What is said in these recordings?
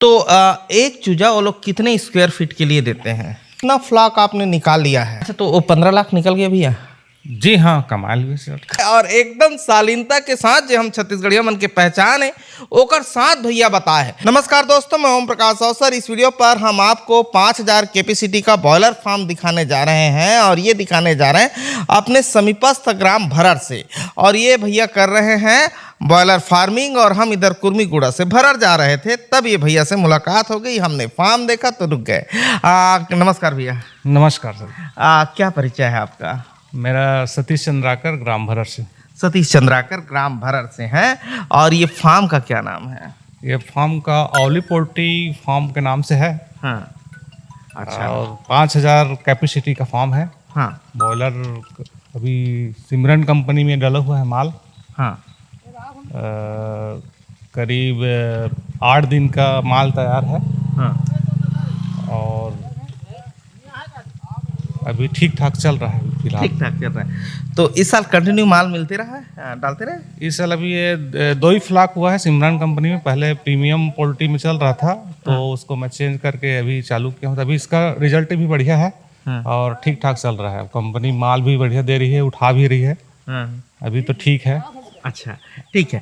तो एक चूजा वो लोग कितने स्क्वायर फीट के लिए देते हैं? इतना फ्लॉक आपने निकाल लिया है। अच्छा, तो वो 15 लाख निकल गया भैया? जी हाँ, कमाल हुई सर। और एकदम शालीनता के साथ जो हम छत्तीसगढ़िया मन के पहचान है ओकर साथ भैया बता है। नमस्कार दोस्तों, मैं ओम प्रकाश अवसर। इस वीडियो पर हम आपको 5000 कैपेसिटी का बॉयलर फार्म दिखाने जा रहे हैं और ये दिखाने जा रहे हैं अपने समीपस्थ ग्राम भरर से। और ये भैया कर रहे हैं बॉयलर फार्मिंग और हम इधर कुर्मीगुड़ा से भरर जा रहे थे, तब ये भैया से मुलाकात हो गई। हमने फार्म देखा तो रुक गए। नमस्कार भैया। नमस्कार सर। क्या परिचय है आपका? मेरा सतीश चंद्राकर, ग्राम भरर से। सतीश चंद्राकर ग्राम भरर से हैं। और ये फार्म का क्या नाम है? ये फार्म का ओली पोल्ट्री फार्म के नाम से है। हाँ, अच्छा। और 5000 कैपेसिटी का फार्म है। हाँ बॉयलर अभी सिमरन कंपनी में डाला हुआ है माल। हाँ। करीब 8 दिन का माल तैयार है। हाँ, और अभी ठीक ठाक चल रहा है फिलहाल। ठीक ठाक चल रहा है। तो इस साल कंटिन्यू माल मिलते रहा है, डालते रहे? इस साल अभी ये 2 ही फ्लाक हुआ है सिमरन कंपनी में। पहले प्रीमियम पोल्ट्री में चल रहा था तो उसको मैं चेंज करके अभी चालू किया हूँ। अभी इसका रिजल्ट भी बढ़िया है और ठीक ठाक चल रहा है। कंपनी माल भी बढ़िया दे रही है, उठा भी रही है। अभी तो ठीक है। अच्छा, ठीक है।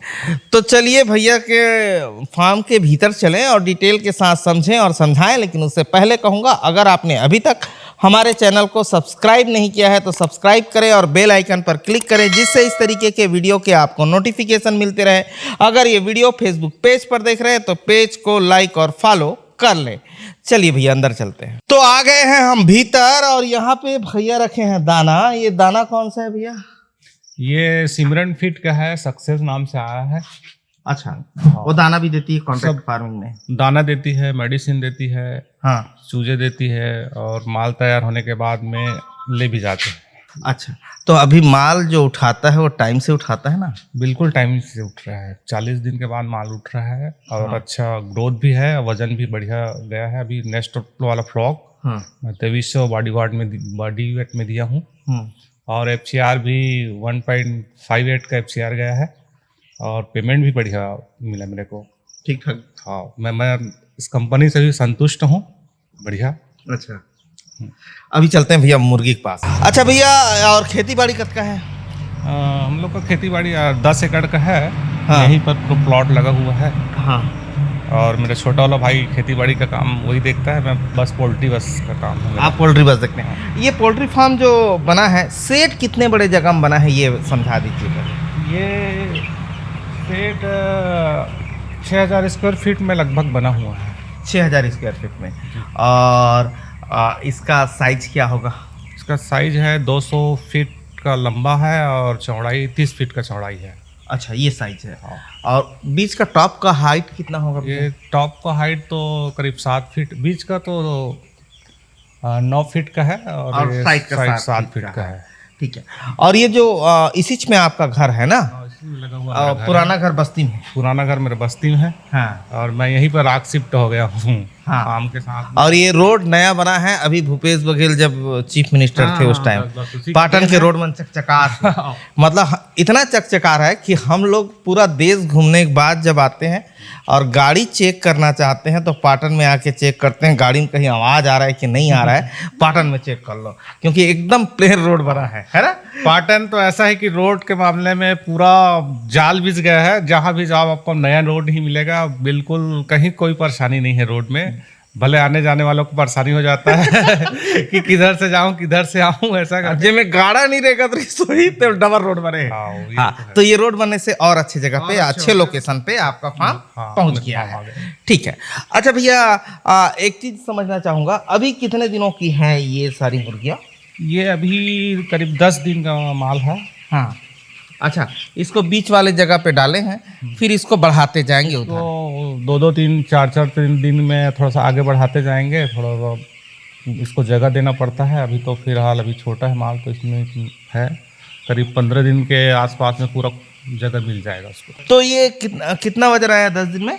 तो चलिए भैया के फार्म के भीतर चलें और डिटेल के साथ समझें और समझाएं। लेकिन उससे पहले कहूँगा, अगर आपने अभी तक हमारे चैनल को सब्सक्राइब नहीं किया है तो सब्सक्राइब करें और बेल आइकन पर क्लिक करें, जिससे इस तरीके के वीडियो के आपको नोटिफिकेशन मिलते रहे। अगर ये वीडियो फेसबुक पेज पर देख रहे हैं तो पेज को लाइक और फॉलो कर लें। चलिए भैया अंदर चलते हैं। तो आ गए हैं हम भीतर और यहाँ पे भैया रखे हैं दाना। ये दाना कौन सा है भैया? ये सिमरन फीड का है, सक्सेस नाम से आया है। अच्छा, वो दाना भी देती है कॉन्ट्रैक्ट फार्मिंग में? दाना देती है, मेडिसिन देती है, हाँ, चूजे देती है और माल तैयार होने के बाद में ले भी जाते हैं। अच्छा। तो अभी माल जो उठाता है वो टाइम से उठाता है ना? बिल्कुल टाइम से उठ रहा है। 40 दिन के बाद माल उठ रहा है और अच्छा ग्रोथ भी है, वजन भी बढ़िया गया है। अभी नेक्स्ट वाला फ्लॉक मैं 2300 बॉडी वेट में दिया हूँ। और FCR भी 1.58 का FCR गया है और पेमेंट भी बढ़िया मिला मेरे को। ठीक ठाक। हाँ, मैं इस कंपनी से भी संतुष्ट हूँ। बढ़िया। अच्छा, अभी चलते हैं भैया मुर्गी के पास। अच्छा भैया, और खेती बाड़ी कब का है? हम लोग का खेती बाड़ी 10 एकड़ का है। हाँ। यहीं पर प्लॉट लगा हुआ है। हाँ। और मेरा छोटा वाला भाई खेती बाड़ी का काम वही देखता है, मैं बस पोल्ट्री बस का काम है मेरा। आप पोल्ट्री बस देखते हैं। ये पोल्ट्री फार्म जो बना है, सेट कितने बड़े जगह में बना है ये समझा दीजिएगा। ये सेट 6000 स्क्वायर फीट में लगभग बना हुआ है। 6000 स्क्वायर फीट में। और इसका साइज क्या होगा? इसका साइज है 200 फीट का लंबा है और चौड़ाई 30 फीट का चौड़ाई है। अच्छा, ये साइज है। और बीच का टॉप का हाइट कितना होगा? ये टॉप का हाइट तो करीब 7 फीट, बीच का तो 9 फीट का है और साइड का 7 फीट का है। ठीक है। और ये जो इसी में आपका घर है ना? लगा हुआ पुराना घर बस्ती में? पुराना घर मेरे बस्ती में है। हाँ। और मैं यहीं पर आग शिफ्ट हो गया हूँ। हाँ। फार्म के साथ। और ये रोड नया बना है, अभी भूपेश बघेल जब चीफ मिनिस्टर थे उस टाइम पाटन के रोड में चकचकार मतलब इतना चकचकार है कि हम लोग पूरा देश घूमने के बाद जब आते हैं और गाड़ी चेक करना चाहते हैं तो पाटन में आके चेक करते हैं गाड़ी में कहीं आवाज आ रहा है कि नहीं आ रहा है, पाटन में चेक कर लो, क्योंकि एकदम प्लेन रोड बना है ना? पाटन तो ऐसा है कि रोड के मामले में पूरा जाल बिछ गया है। जहाँ भी जाओ आपको नया रोड ही मिलेगा। बिल्कुल कहीं कोई परेशानी नहीं है रोड में। भले आने जाने वालों को परेशानी हो जाता है कि किधर से जाऊं किधर से आऊं, ऐसा जे में गाड़ा नहीं रहेगा तो सोई तो डबल रोड बने। हाँ, तो ये रोड बनने से और अच्छी जगह पे, अच्छे लोकेशन पे आपका फार्म पहुंच गया है। ठीक है। अच्छा भैया, एक चीज समझना चाहूंगा, अभी कितने दिनों की है ये सारी मुर्गियां? ये अभी करीब 10 दिन का माल है। हाँ। अच्छा, इसको बीच वाले जगह पे डाले हैं, फिर इसको बढ़ाते जाएंगे उधर? तो 2 3 4 दिन में थोड़ा सा आगे बढ़ाते जाएंगे। थोड़ा इसको जगह देना पड़ता है। अभी तो फिलहाल अभी छोटा है माल, तो इसमें है करीब 15 दिन के आसपास में पूरा जगह मिल जाएगा उसको। तो ये कितना वजन आया 10 दिन में?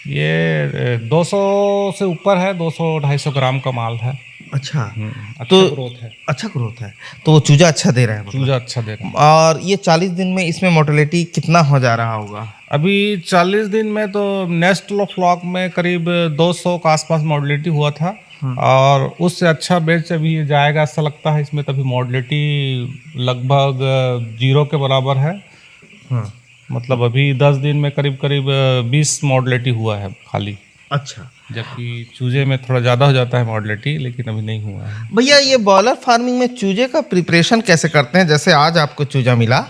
ये 200 से ऊपर है, 200-250 ग्राम का माल है। अच्छा, अच्छा तो ग्रोथ है, अच्छा ग्रोथ है, तो वो चूजा अच्छा दे रहा है मतलब। चूजा अच्छा दे रहा है। और ये 40 दिन में इसमें मोर्टेलिटी कितना हो जा रहा होगा? अभी 40 दिन में तो नेस्ट फ्लॉक में करीब 200 के आसपास मॉडलिटी हुआ था, और उससे अच्छा बेच अभी ये जाएगा ऐसा लगता है। इसमें तभी मॉडलिटी लगभग 0 के बराबर है। हाँ, मतलब अभी 10 दिन में करीब करीब 20 मॉडलिटी हुआ है खाली, अच्छा जबकि चूजे में थोड़ा ज़्यादा हो जाता है मॉडलिटी, लेकिन अभी नहीं हुआ है। भैया, ये बॉयलर फार्मिंग में चूजे का प्रिपरेशन कैसे करते हैं? जैसे आज आपको चूजा मिला,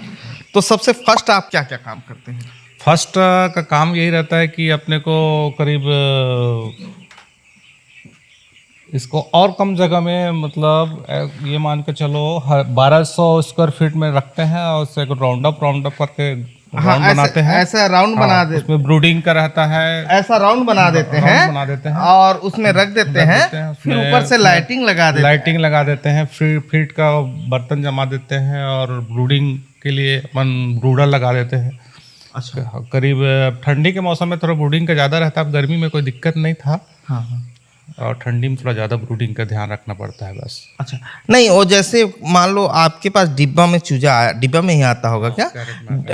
तो सबसे फर्स्ट आप क्या क्या काम करते हैं? फर्स्ट का काम यही रहता है कि अपने को करीब इसको और कम जगह में, मतलब ये मान के चलो 1200 स्क्वायर फीट में रखते हैं, और उससे राउंड अप करके राउंड बनाते हैं। ऐसा राउंड बना देते, उसमें ब्रूडिंग का रहता है, ऐसा राउंड बना देते राउंड हैं बना देते हैं, और उसमें रख देते हैं, फिर उसमें ऊपर से लाइटिंग लगा देते हैं। लाइटिंग लगा देते हैं, फीड का बर्तन जमा देते हैं, और ब्रूडिंग के लिए अपन ब्रूडर लगा देते हैं। अच्छा, करीब ठंडी के मौसम में थोड़ा ब्रूडिंग का ज़्यादा रहता है, अब गर्मी में कोई दिक्कत नहीं था, हाँ हाँ, और ठंडी में थोड़ा ज़्यादा ब्रूडिंग का ध्यान रखना पड़ता है बस। अच्छा। नहीं, वो जैसे मान लो आपके पास डिब्बा में चूजा आया, डिब्बा में ही आता होगा क्या?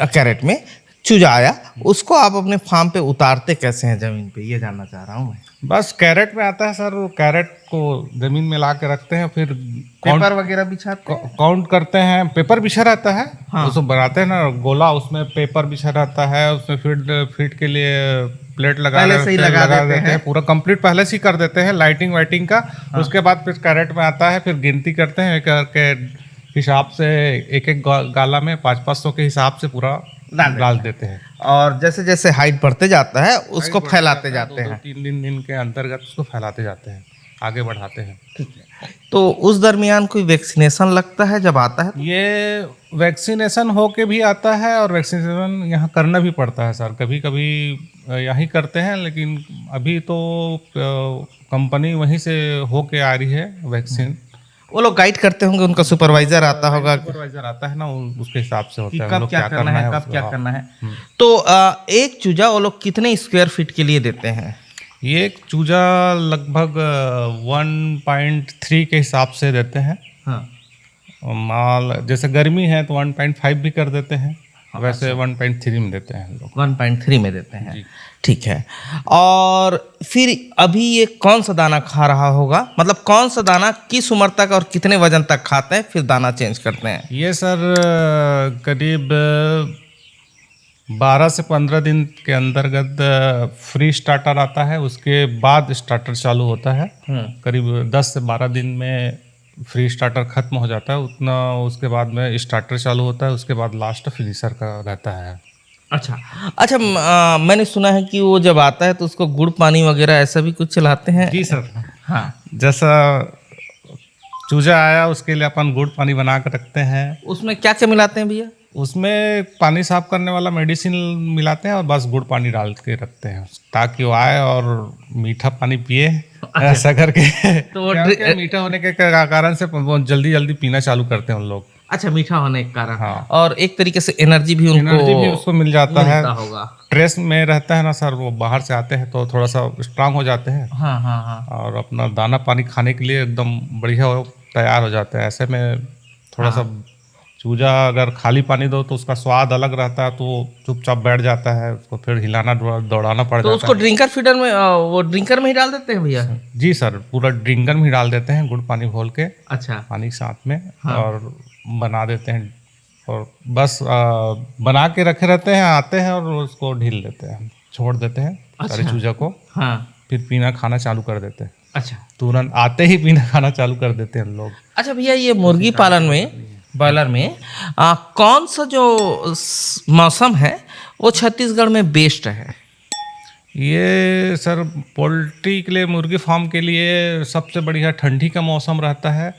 कैरेट में चूजा आया, उसको आप अपने फार्म पे उतारते कैसे हैं जमीन पे, ये जानना चाह रहा हूँ मैं। बस कैरेट में आता है सर, वो कैरेट को ज़मीन में ला के रखते हैं, फिर पेपर वगैरह बिछाते हैं? काउंट करते हैं। पेपर बिछा रहता है, उसको बनाते हैं ना गोला, उसमें पेपर बिछा रहता है, उसमें फीड के लिए प्लेट पहले से ही लगा देते हैं। पूरा कंप्लीट पहले से ही कर देते हैं लाइटिंग वाइटिंग का। उसके बाद फिर कैरेट में आता है, फिर गिनती करते हैं के हिसाब से, एक एक गाला में 500-500 के हिसाब से पूरा डाल देते हैं, और जैसे जैसे हाइट बढ़ते जाता है उसको फैलाते जाते हैं। 2-3 दिन के अंतर्गत उसको फैलाते जाते हैं, आगे बढ़ाते हैं। ठीक है, तो उस दरमियान कोई वैक्सीनेशन लगता है जब आता है? ये वैक्सीनेशन होके भी आता है, और वैक्सीनेशन यहाँ करना भी पड़ता है सर, कभी कभी यहीं करते हैं, लेकिन अभी तो कंपनी वहीं से होके आ रही है वैक्सीन। वो लोग गाइड करते होंगे, उनका सुपरवाइजर आता होगा सुपरवाइजर आता है ना, उसके हिसाब से होता है कब क्या करना है, कब क्या करना है। हम्म। तो एक चूजा वो लोग कितने स्क्वायर फीट के लिए देते हैं? ये एक चूजा लगभग 1.3 के हिसाब से देते हैं। हाँ, माल जैसे गर्मी है तो 1.5 भी कर देते हैं, वैसे 1.3 में देते हैं लोग। 1.3 में देते हैं, ठीक है। और फिर अभी ये कौन सा दाना खा रहा होगा, मतलब कौन सा दाना किस उम्र तक और कितने वजन तक खाते हैं, फिर दाना चेंज करते हैं? ये सर करीब 12 से 15 दिन के अंतर्गत फ्री स्टार्टर आता है, उसके बाद स्टार्टर चालू होता है। करीब 10 से 12 दिन में फ्री स्टार्टर खत्म हो जाता है, उतना उसके बाद में स्टार्टर चालू होता है, उसके बाद लास्ट फिनिशर का रहता है। अच्छा अच्छा, मैंने सुना है कि वो जब आता है तो उसको गुड़ पानी वगैरह ऐसा भी कुछ चलाते हैं? जी सर, हाँ, जैसा चूजा आया उसके लिए अपन गुड़ पानी बना कर रखते हैं। उसमें क्या क्या मिलाते हैं भैया? उसमें पानी साफ करने वाला मेडिसिन मिलाते हैं, और बस गुड़ पानी डाल के रखते हैं, ताकि वो आए और मीठा पानी पिए। ऐसा करके तो वो क्योंकि मीठा होने के कारण से जल्दी जल्दी पीना चालू करते हैं उन लोग। अच्छा, मीठा होने के कारण। हाँ। और एक तरीके से एनर्जी भी उसको मिल जाता है। होगा। स्ट्रेस में रहता है ना सर, वो बाहर से आते हैं तो थोड़ा सा स्ट्रांग हो जाते हैं। हाँ हाँ हाँ, और अपना दाना पानी खाने के लिए एकदम बढ़िया तैयार हो जाते हैं। ऐसे में थोड़ा सा चूजा अगर खाली पानी दो तो उसका स्वाद अलग रहता है, तो चुपचाप बैठ जाता है, उसको फिर हिलाना दौड़ाना पड़ जाता है। तो उसको ड्रिंकर फीडर में, वो ड्रिंकर में ही डाल देते हैं भैया? जी सर, पूरा ड्रिंकर में ही डाल देते हैं, गुड़ पानी घोल के। अच्छा, पानी के साथ में। और बना देते हैं, और बस बना के रखे रहते हैं, आते हैं और उसको ढील देते हैं, छोड़ देते हैं सारे चूजा को। हाँ, फिर पीना खाना चालू कर देते हैं। अच्छा, तुरंत आते ही पीना खाना चालू कर देते हैं लोग। अच्छा भैया, ये मुर्गी पालन में, बॉयलर में कौन सा जो मौसम है वो छत्तीसगढ़ में बेस्ट है? ये सर पोल्ट्री के लिए, मुर्गी फार्म के लिए सबसे बढ़िया ठंडी का मौसम रहता है।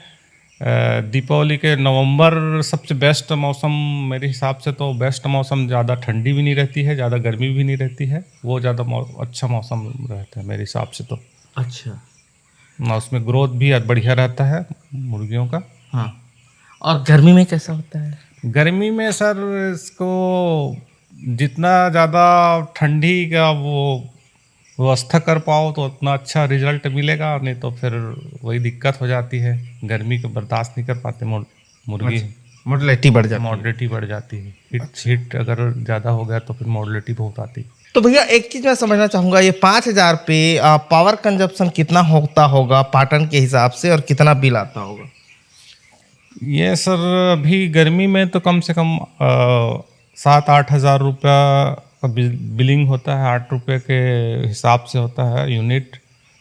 दीपावली के नवंबर सबसे बेस्ट मौसम मेरे हिसाब से। तो बेस्ट मौसम, ज़्यादा ठंडी भी नहीं रहती है, ज़्यादा गर्मी भी नहीं रहती है, वो ज़्यादा अच्छा मौसम रहता है मेरे हिसाब से। तो अच्छा, उसमें ग्रोथ भी बढ़िया रहता है मुर्गियों का। हाँ। और गर्मी में कैसा होता है? गर्मी में सर इसको जितना ज़्यादा ठंडी का वो व्यवस्था कर पाओ तो उतना अच्छा रिजल्ट मिलेगा, नहीं तो फिर वही दिक्कत हो जाती है, गर्मी को बर्दाश्त नहीं कर पाते मुर्गी, मोर्टेलिटी बढ़ जाती है। मॉर्टेलिटी बढ़ जाती है। हीट अगर ज़्यादा हो गया तो फिर मॉर्टेलिटी बहुत आती है। तो भैया एक चीज मैं समझना चाहूंगा, ये 5,000 पे पावर कंजप्शन कितना होता होगा पाटन के हिसाब से, और कितना बिल आता होगा? ये सर अभी गर्मी में तो कम से कम 7-8 हज़ार रुपया का बिलिंग होता है, 8 रुपये के हिसाब से होता है यूनिट।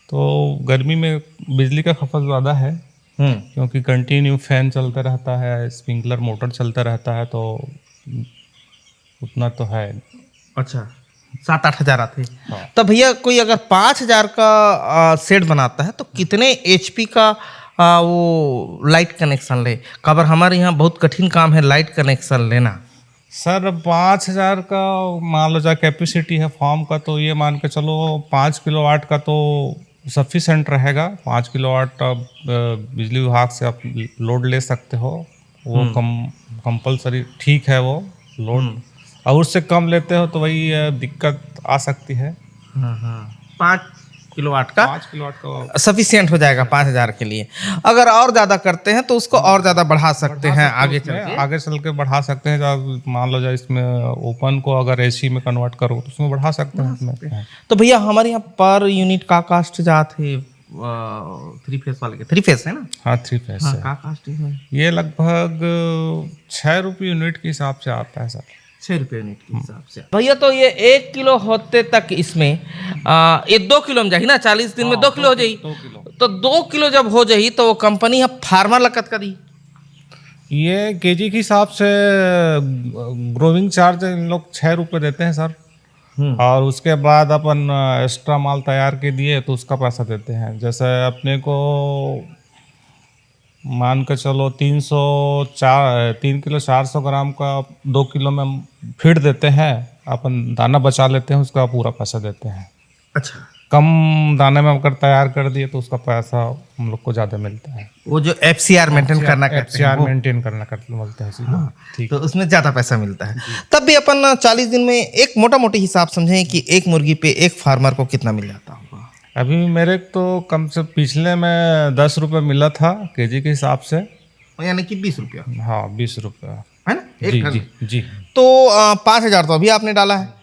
तो गर्मी में बिजली का खपत ज़्यादा है, क्योंकि कंटिन्यू फैन चलता रहता है, स्प्रिंकलर मोटर चलता रहता है, तो उतना तो है। अच्छा, 7-8 हजार आते हैं। हाँ। तो भैया कोई अगर 5,000 का सेट बनाता है तो कितने HP का वो लाइट कनेक्शन ले? खबर हमारे यहाँ बहुत कठिन काम है लाइट कनेक्शन लेना। सर 5,000 का मान लो जा कैपेसिटी है फार्म का, तो ये मान के चलो 5 किलोवाट का तो सफिशेंट रहेगा। 5 किलोवाट आप बिजली विभाग से आप लोड ले सकते हो, वो कंपलसरी ठीक है वो लोड। और उससे कम लेते हो तो वही दिक्कत आ सकती है। 5 किलोवाट का 5 किलोवाट का सफिशियंट हो जाएगा 5,000 के लिए। अगर और ज़्यादा करते हैं तो उसको और ज़्यादा बढ़ा सकते हैं आगे चल के बढ़ा सकते हैं। मान लो जाए इसमें ओपन को अगर AC में कन्वर्ट करो तो उसमें बढ़ा सकते हैं इसमें। तो भैया हमारे यहाँ पर यूनिट का कास्ट जात है 3 फेस वाले के? 3 फेस है ना? हाँ 3 फेस है। का कास्ट है? ये लगभग 6 रुपये यूनिट के हिसाब से आता है सर। 6 रुपये यूनिट के हिसाब से। भैया तो ये 1 किलो होते तक इसमें ये 2 किलो में जाही ना? 40 दिन में 2 किलो हो जाही। तो 2 किलो जब हो जाही तो वो कंपनी है फार्मर लगत का दी? ये केजी के हिसाब से ग्रोविंग चार्ज इन लोग 6 रुपये देते हैं सर। और उसके बाद अपन एक्स्ट्रा माल तैयार के दिए तो उसका पैसा देते हैं। जैसे अपने को मान के चलो 3 किलो 400 ग्राम का 2 किलो में फीड देते हैं, अपन दाना बचा लेते हैं, उसका पूरा पैसा देते हैं। अच्छा, कम दाने में अगर तैयार कर दिए तो उसका पैसा हम लोग को ज़्यादा मिलता है। वो जो FCR मेंटेन करना FCR मेंटेन करना मिलता है। हाँ, ठीक, तो उसमें ज़्यादा पैसा मिलता है। तब भी अपन 40 दिन में एक मोटा मोटी हिसाब समझें कि एक मुर्गी पे एक फार्मर को कितना मिल जाता होगा? अभी मेरे तो कम से पिछले में 10 रुपये मिला था केजी के हिसाब से, यानी कि 20 रुपया। हाँ 20 रुपये है ना? जी। तो 5,000 तो अभी आपने डाला है।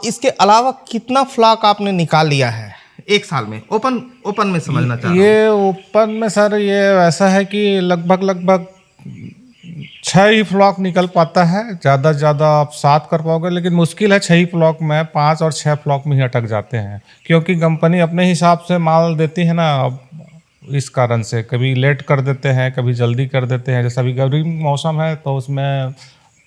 इसके अलावा कितना फ्लॉक आपने निकाल लिया है एक साल में? ओपन में समझना चाह रहा हूं। ये ओपन में सर ये ऐसा है कि लगभग 6 ही फ्लॉक निकल पाता है। ज़्यादा से ज़्यादा आप 7 कर पाओगे, लेकिन मुश्किल है 6 ही फ्लॉक में। 5 और 6 फ्लॉक में ही अटक जाते हैं, क्योंकि कंपनी अपने हिसाब से माल देती है ना। इस कारण से कभी लेट कर देते हैं, कभी जल्दी कर देते हैं। जैसे अभी गर्मी मौसम है तो उसमें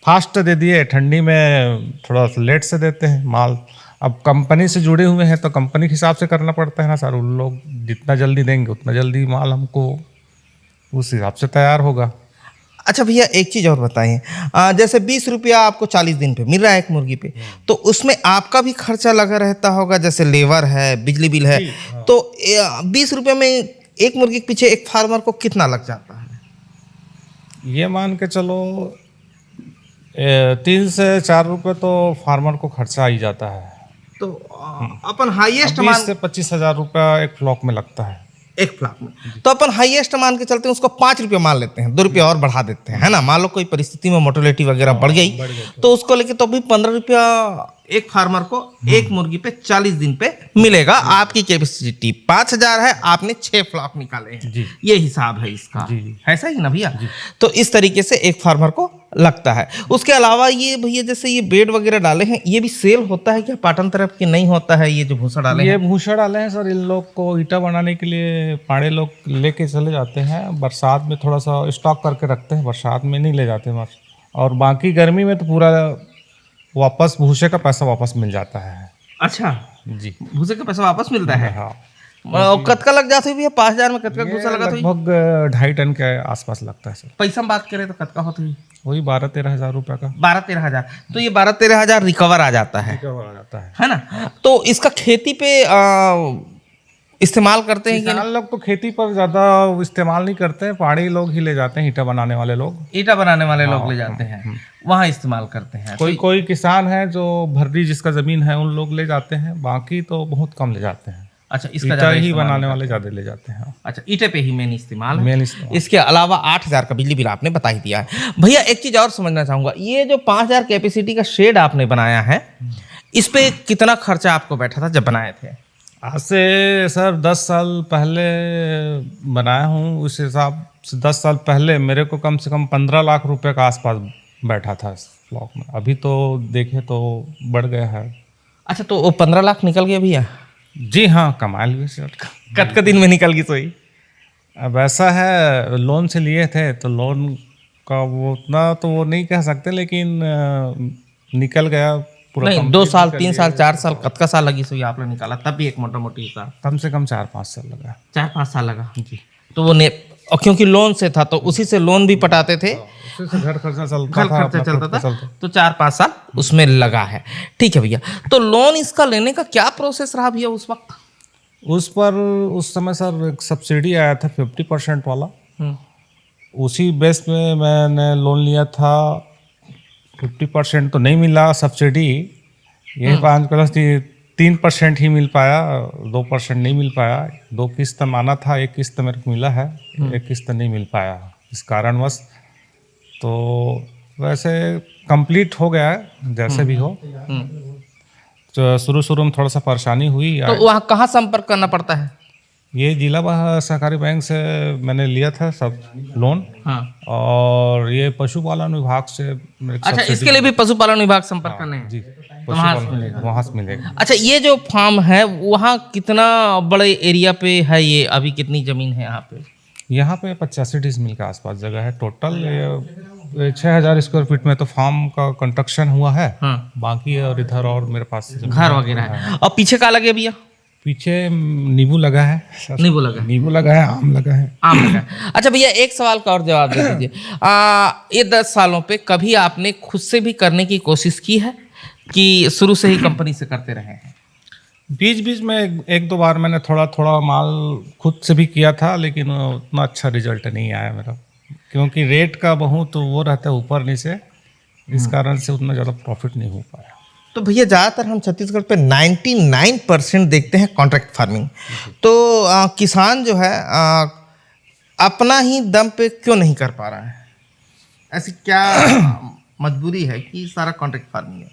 फास्ट दे दिए, ठंडी में थोड़ा लेट से देते हैं माल। अब कंपनी से जुड़े हुए हैं तो कंपनी के हिसाब से करना पड़ता है ना सर। उन लोग जितना जल्दी देंगे उतना जल्दी माल हमको उस हिसाब से तैयार होगा। अच्छा भैया एक चीज़ और बताइए, जैसे 20 रुपया आपको 40 दिन पे मिल रहा है एक मुर्गी पे, तो उसमें आपका भी खर्चा लगा रहता होगा, जैसे लेबर है, बिजली बिल है। तो 20 रुपये में एक मुर्गी के पीछे एक फार्मर को कितना लग जाता है? ये मान के चलो 3 से 4 रुपये तो फार्मर को खर्चा आ ही जाता है। तो अपन हाईएस्ट 20 से 25 हज़ार रुपया एक फ्लॉक में लगता है। एक फ्लॉक में। तो अपन हाईएस्ट मान के चलते हैं, उसको 5 रुपये मान लेते हैं, 2 रुपये और बढ़ा देते हैं, है ना? मान लो कोई परिस्थिति में मोर्टेलिटी वगैरह बढ़ गई तो उसको लेके तो भी 15 रुपया एक फार्मर को एक मुर्गी पे 40 दिन पे मिलेगा। आपकी कैपेसिटी 5,000 है, आपने 6 फ्लॉक निकाले हैं, ये हिसाब है इसका। ऐसा ही ना भैया? तो इस तरीके से एक फार्मर को लगता है। उसके अलावा ये भैया जैसे ये बेड वगैरह डाले हैं, ये भी सेल होता है क्या पाटन तरफ की? नहीं होता है ये जो भूसा डाले हैं? ये भूसा डाले हैं सर, इन लोग को ईटा बनाने के लिए पाड़े लोग लेके चले जाते हैं। बरसात में थोड़ा सा स्टॉक करके रखते हैं, बरसात में नहीं ले जाते बस। और बाकी गर्मी में तो पूरा वापस भूसे का पैसा वापस मिल जाता है। अच्छा जी, भूसे का पैसा वापस मिलता है। हाँ। कतका लग जाते भैया? 5,000 में कतका भूसा लगा? लगभग 2.5 टन के आसपास लगता है सर। पैसा में बात करें तो कतका होता है? वही 12-13 हज़ार रुपये का। 12-13 हज़ार। तो ये 12-13 हज़ार रिकवर आ जाता है, रिकवर आ जाता है। है ना? तो इसका खेती पे इस्तेमाल करते हैं कि किसान लोग तो खेती पर ज्यादा इस्तेमाल नहीं करते हैं, पहाड़ी लोग ही ले जाते हैं, ईटा बनाने वाले लोग। ईटा बनाने वाले लोग ले जाते हैं, वहाँ इस्तेमाल करते हैं। कोई कोई किसान है जो भर्री जिसका जमीन है उन लोग ले जाते हैं, बाकी तो बहुत कम ले जाते हैं। अच्छा, इसका ईटा ज़्यादा ही इस्तेमाल बनाने नहीं वाले ज्यादा ले जाते हैं। करते। अच्छा, ईटे पे ही मेन इस्तेमाल है। मेन इस्तेमाल। इसके अलावा 8,000 का बिजली बिल आपने बता ही दिया है। भैया एक चीज़ और समझना चाहूँगा, ये जो 5,000 कैपेसिटी का शेड आपने बनाया है, इस पे कितना खर्चा आपको बैठा था जब बनाए थे? आज से सर 10 साल पहले बनाया हूँ, उस हिसाब से 10 साल पहले मेरे को कम से कम 15 लाख रुपए का आसपास बैठा था इस ब्लॉक में। अभी तो देखे तो बढ़ गया है। अच्छा, तो वो 15 लाख निकल गया भैया? जी हाँ, कमाल भी सर। कत दिन में निकल गई सोई? अब ऐसा है, लोन से लिए थे तो लोन का वो उतना तो वो नहीं कह सकते, लेकिन निकल गया पूरा। नहीं, 2 साल 3 साल 4 साल कत साल लगी सोई आपने निकाला तब भी एक मोटा मोटी हिसाब? कम से कम 4-5 साल लगा। 4-5 साल लगा जी। तो वो और क्योंकि लोन से था तो उसी से लोन भी पटाते थे, उसी से घर खर्चा चलता घर था, खर्चा अपना चलता खुद का था, तो 4-5 साल उसमें लगा है। ठीक है भैया, तो लोन इसका लेने का क्या प्रोसेस रहा भैया उस वक्त? उस पर उस समय सर एक सब्सिडी आया था 50% वाला, उसी बेस में मैंने लोन लिया था। 50% तो नहीं मिला सब्सिडी, यही 3% ही मिल पाया, 2% नहीं मिल पाया। 2 किस्त माना था, 1 किस्त मेरे को मिला है, 1 किस्त नहीं मिल पाया इस कारणवश। तो वैसे कंप्लीट हो गया है जैसे भी हो। तो शुरू में थोड़ा सा परेशानी हुई। तो वहाँ कहाँ संपर्क करना पड़ता है? ये जिला सहकारी बैंक से मैंने लिया था सब लोन। हाँ। और ये पशुपालन विभाग से मेरे को अच्छा, सब्सिडी- इसके लिए भी पशुपालन विभाग संपर्क करने हैं? जी, वहाँ से पशुपालन वहाँ से मिलेगा। अच्छा, ये जो फार्म है वहाँ कितना बड़े एरिया पे है ये? अभी कितनी जमीन है यहाँ पे? यहाँ पे 85 डिसमिल के आसपास जगह है टोटल। 6,000 स्क्वायर फीट में तो फार्म का कंस्ट्रक्शन हुआ है। हाँ। बाकी और इधर और मेरे पास घर वगैरह है। और पीछे का लगे भैया? पीछे नींबू लगा है। नींबू लगा है, नींबू लगा है, आम लगा है। आम लगा है। अच्छा भैया, एक सवाल का और जवाब दे दीजिए। ये 10 सालों पे कभी आपने खुद से भी करने की कोशिश की है कि शुरू से ही कंपनी से करते रहे हैं? बीच में 1-2 बार मैंने थोड़ा माल खुद से भी किया था, लेकिन उतना अच्छा रिजल्ट नहीं आया मेरा, क्योंकि रेट का बहुत वो रहता है ऊपर नीचे, इस कारण से उतना ज़्यादा प्रॉफिट नहीं हो पाया। तो भैया ज़्यादातर हम छत्तीसगढ़ पे 99% देखते हैं कॉन्ट्रैक्ट फार्मिंग। तो किसान जो है अपना ही दम पे क्यों नहीं कर पा रहा है? ऐसी क्या मजबूरी है कि सारा कॉन्ट्रैक्ट फार्मिंग है?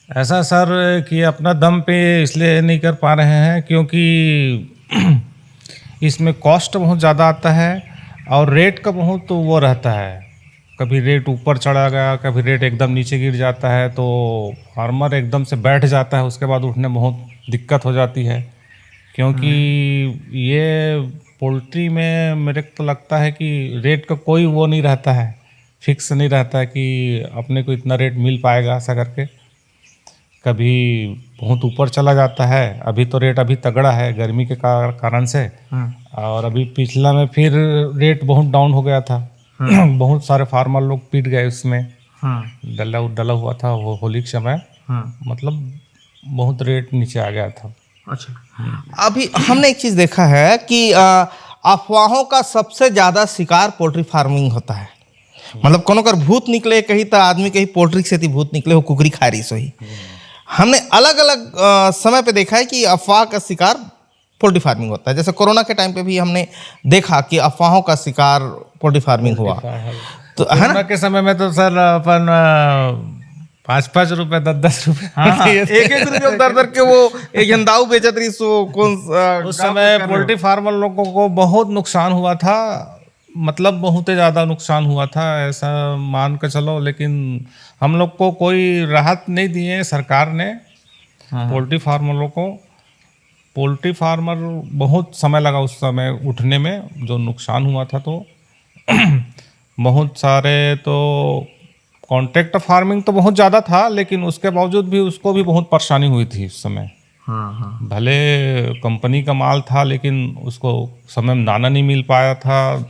ऐसा सर कि अपना दम पे इसलिए नहीं कर पा रहे हैं क्योंकि इसमें कॉस्ट बहुत ज़्यादा आता है और रेट का बहुत तो वो रहता है। कभी रेट ऊपर चढ़ा गया, कभी रेट एकदम नीचे गिर जाता है, तो फार्मर एकदम से बैठ जाता है, उसके बाद उठने में बहुत दिक्कत हो जाती है। क्योंकि ये पोल्ट्री में मेरे को तो लगता है कि रेट का कोई वो नहीं रहता है, फिक्स नहीं रहता है कि अपने को इतना रेट मिल पाएगा ऐसा करके। कभी बहुत ऊपर चला जाता है, अभी तो रेट अभी तगड़ा है गर्मी के कारण से, और अभी पिछला में फिर रेट बहुत डाउन हो गया था। बहुत सारे फार्मर लोग पीट गए उसमें। डला हुआ था वो होली के समय। मतलब बहुत रेट नीचे आ गया था। अच्छा, अभी हमने एक चीज़ देखा है कि अफवाहों का सबसे ज़्यादा शिकार पोल्ट्री फार्मिंग होता है। मतलब कोनो कर भूत निकले कहीं तो आदमी कहीं पोल्ट्री से थी भूत निकले, वो कुकरी खा रही सोई। हमने अलग अलग समय पे देखा है कि अफवाह का शिकार पोल्ट्री फार्मिंग होता है। जैसे कोरोना के टाइम पे भी हमने देखा कि अफवाहों का शिकार पोल्ट्री फार्मिंग हुआ। तो है ना, के समय में तो सर अपन 5-5 रुपए 10-10 रुपए एक रुपये दर के वो एक गेंदाऊ बेचत रही सो कौन उस समय पोल्ट्री फार्मर लोगों को बहुत नुकसान हुआ था। मतलब बहुत ही ज़्यादा नुकसान हुआ था ऐसा मान के चलो। लेकिन हम लोग को कोई राहत नहीं दिए सरकार ने पोल्ट्री फार्मरों को। पोल्ट्री फार्मर बहुत समय लगा उस समय उठने में, जो नुकसान हुआ था। तो बहुत सारे तो कॉन्ट्रैक्ट फार्मिंग तो बहुत ज़्यादा था, लेकिन उसके बावजूद भी उसको भी बहुत परेशानी हुई थी उस समय। भले कंपनी का माल था, लेकिन उसको समय में दाना नहीं मिल पाया था,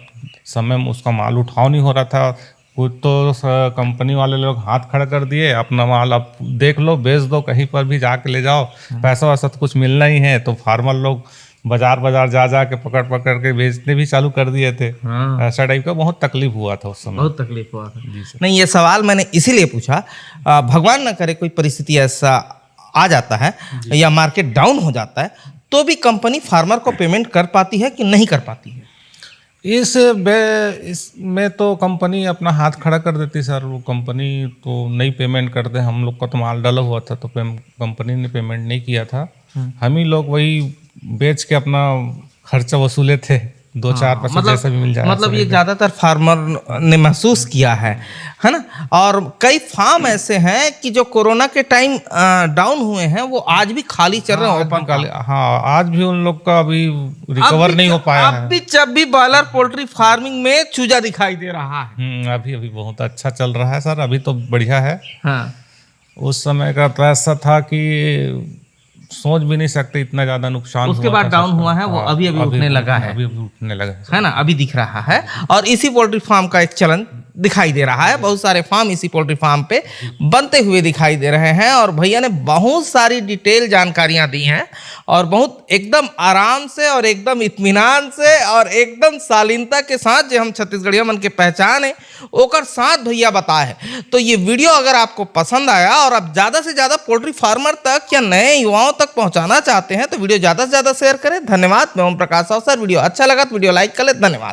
समय में उसका माल उठाव नहीं हो रहा था। कुछ तो कंपनी वाले लोग हाथ खड़ा कर दिए, अपना माल अब देख लो, बेच दो, कहीं पर भी जाके ले जाओ, पैसा वैसा तो कुछ मिलना ही है। तो फार्मर लोग बाजार बाजार जा जा के पकड़ पकड़ के बेचने भी चालू कर दिए थे। हाँ। ऐसा टाइप का बहुत तकलीफ हुआ था उस समय। बहुत तकलीफ हुआ था। जी सर। नहीं, ये सवाल मैंने इसीलिए पूछा, भगवान न करे कोई परिस्थिति ऐसा आ जाता है या मार्केट डाउन हो जाता है तो भी कंपनी फार्मर को पेमेंट कर पाती है कि नहीं कर पाती है? इसमें तो कंपनी अपना हाथ खड़ा कर देती सर। वो कंपनी तो नहीं पेमेंट करते। हम लोग का तो माल डाला हुआ था तो कंपनी ने पेमेंट नहीं किया था। हम ही लोग वही बेच के अपना खर्चा वसूले थे, 2-4 पैसे जैसा भी मिल जाए। मतलब ये ज़्यादातर फार्मर ने महसूस किया है ना। और कई फार्म ऐसे हैं कि जो कोरोना के टाइम डाउन हुए हैं वो आज भी खाली चल रहे हैं ओपन। हाँ, आज भी उन लोग का अभी रिकवर नहीं हो पाया है। अब भी जब भी बॉयलर पोल्ट्री फार्मिंग में चूजा दिखाई दे रहा है। अभी बहुत अच्छा चल रहा है सर। अभी तो बढ़िया है। हाँ। उस समय का तो ऐसा था कि सोच भी नहीं सकते, इतना ज्यादा नुकसान उसके बाद डाउन हुआ है वो। अभी उठने लगा है। अभी उठने लगा है ना, अभी दिख रहा है। और इसी पोल्ट्री फार्म का एक चलन दिखाई दे रहा है। बहुत सारे फार्म इसी पोल्ट्री फार्म पे बनते हुए दिखाई दे रहे हैं और भैया ने बहुत सारी डिटेल जानकारियां दी हैं और बहुत एकदम आराम से और एकदम इत्मीनान से और एकदम शालीनता के साथ जो हम छत्तीसगढ़िया मन के पहचान है ओकर साथ भैया बताए हैं। तो ये वीडियो अगर आपको पसंद आया और आप ज़्यादा से ज़्यादा पोल्ट्री फार्मर तक या नए युवाओं तक पहुंचाना चाहते हैं तो वीडियो ज़्यादा से ज़्यादा शेयर करें। धन्यवाद। मैं ओम प्रकाश सर। वीडियो अच्छा लगा तो वीडियो लाइक कर ले। धन्यवाद।